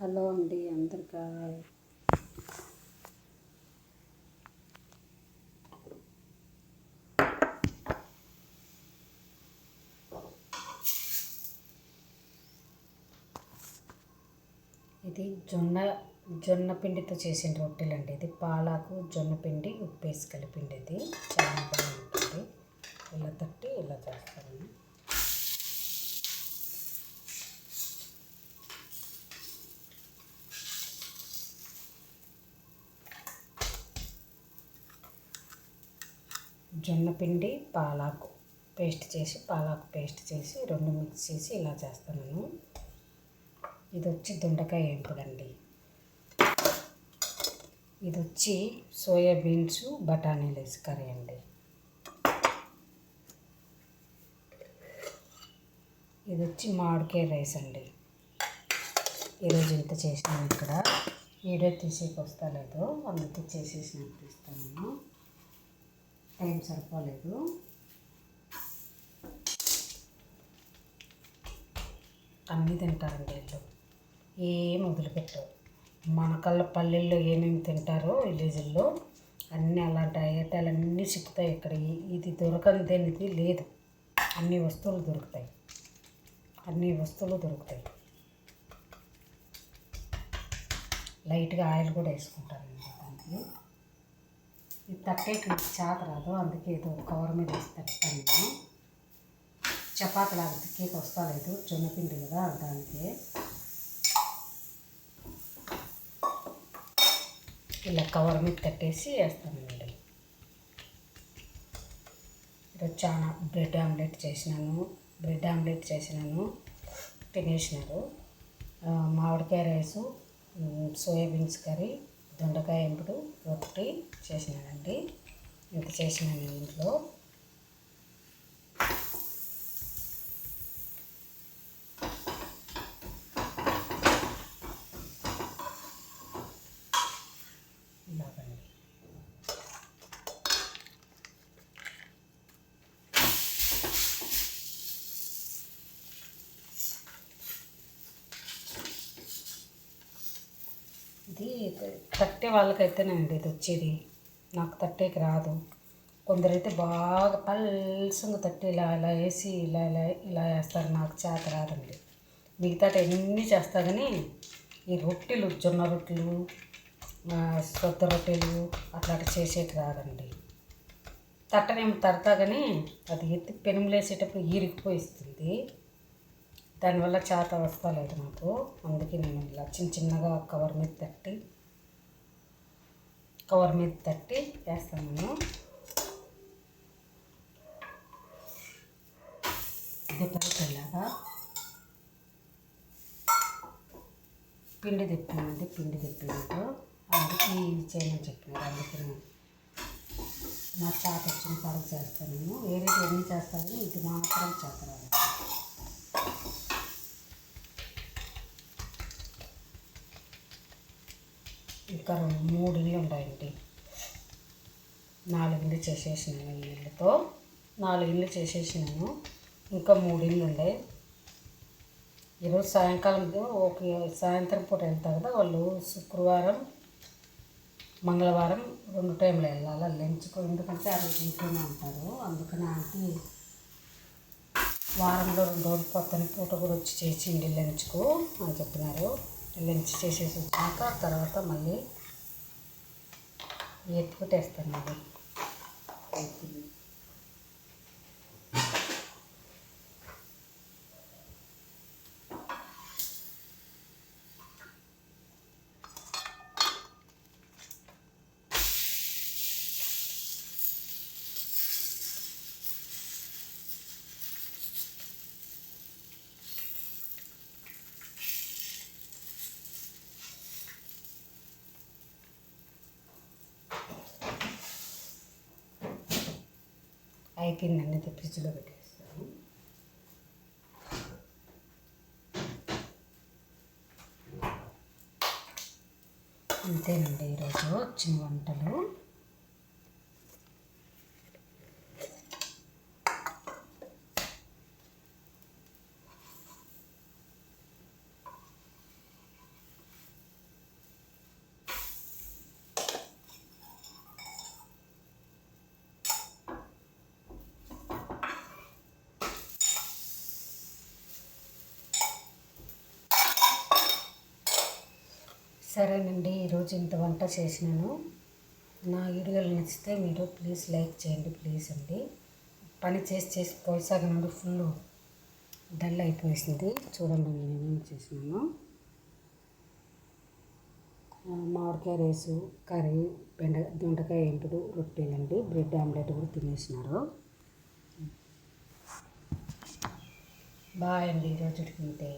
Hello అండి అందరికీ ఇది జొన్న పిండితో చేసిన రొట్టెలు అండి. ఇది పాలకు జొన్న పిండి ఉప్పేసి కలిపిండి. ఇది చాలా బాగుంటుంది. ఇలా తట్టి ఇలా చేస్తాను. జొన్న పిండి పాలాకు పేస్ట్ చేసి రెండు మిక్స్ చేసి ఇలా చేస్తాను. ఇది వచ్చి దొండకాయ వేపుడండి. ఇది వచ్చి సోయాబీన్స్ బఠానీలు వేసి కర్రీ అండి. ఇది వచ్చి మామిడికాయ రైస్ అండి. ఈరోజు ఇంత చేసినాను. ఇక్కడ వీడియో తీసేకి వస్తలేదు, అందుకే చేసేసినట్టు ఇస్తాను. టైం సరిపోలేదు. అన్నీ తింటారండి వీళ్ళు, ఏం వదిలిపెట్టరు. మన కళ్ళ పల్లెల్లో ఏమేమి తింటారో విలేజ్ల్లో అన్నీ అలాంటి ఐటెలన్నీ చిక్కుతాయి. ఇక్కడ ఇది దొరకనిది లేదు. అన్ని వస్తువులు దొరుకుతాయి. లైట్గా ఆయిల్ కూడా వేసుకుంటారండి దానికి. ఇది తట్టేకి నాకు చేత రాదు, అందుకే ఏదో కవర్ మీద వేసి తట్టుతాను. నేను చపాతీలాగా తిక్కేకి వస్తలేదు, జొన్నపిండి కదా, దానికి ఇలా కవర్ మీద తట్టేసి వేస్తానండి. ఈరోజు చాలా బ్రెడ్ ఆమ్లెట్ చేసినాను. తినేసినారు. మామిడికాయ రైసు, సోయాబీన్స్ కర్రీ, దొండకాయ ఎంపుడు, రొట్టి చేసినానండి. ఇంత చేసినాను ఇంట్లో. ఇలాగండి. ఇది తట్టే వాళ్ళకైతేనండి ఇది వచ్చేది. నాకు తట్టేకి రాదు. కొందరైతే బాగా పల్సంగా తట్టి ఇలా ఇలా వేసి ఇలా ఇలా ఇలా వేస్తారు. నాకు చేత రాదండి. మిగతా ఎన్ని చేస్తా కానీ ఈ రొట్టెలు, జొన్న రొట్టెలు, సొద్ద రొట్టెలు అట్లాంటి చేసేకి రాదండి. తట్టనేమో తడతా కానీ అది ఎత్తి పెనుములేసేటప్పుడు ఈరిగిపోయిస్తుంది. దానివల్ల చేత వస్తలేదు నాకు. అందుకే నేను ఇలా చిన్నగా కవర్ మీద తట్టి వేస్తాను. నేను ఇది పరిచలాగా పిండి తెప్పినట్టు అందుకే ఇది చేయమని చెప్పినారు. అందుకే నా చేత వచ్చిన పరకు చేస్తాను. నేను వేరే ఎన్ని చేస్తాను, ఇది మాత్రం చేత రాదు. ఇంకా 3 ఇళ్ళు ఉంటాయండి. 4 ఇళ్ళు చేసేసినాను. ఈ ఇళ్ళతో 4 ఇళ్ళు చేసేసినాను. ఇంకా 3 ఇళ్ళు ఉన్నాయి. ఈరోజు సాయంత్రం పూట వెళ్తారు కదా వాళ్ళు. శుక్రవారం, మంగళవారం 2 టైంలో వెళ్ళాలి లంచ్కు. ఎందుకంటే ఆ రోజు ఇంట్లోనే ఉంటారు. అందుకని ఆంటీ వారంలో 2 రోజులు పొద్దున పూట కూడా వచ్చి చేసిండి లంచ్కు అని చెప్పినారు. లంచ్ చేసేసి వచ్చాక తర్వాత మళ్ళీ ఎత్తుకుట్టేస్తాను. అది అయిపోయిందండి. ఫ్రిడ్జ్లో పెట్టేస్తాను. అంతేనండి ఈరోజు వచ్చిన వంటలు. సరేనండి, ఈరోజు ఇంత వంట చేసినాను. నా వీడియోలు నచ్చితే మీరు ప్లీజ్ లైక్ చేయండి, ప్లీజ్ అండి. పని చేసి చేసి పోయిసాగ నుండి ఫుల్ డల్ అయిపోయింది. చూడండి నేనేం చేసినాను. మామిడికాయ రైసు, కర్రీ, దొండకాయ ఎంపుడు, రొట్టెలండి, బ్రెడ్ ఆమ్లెట్ కూడా తినేసినారు. బాయ్ అండి, ఈరోజుకి ఇంతే.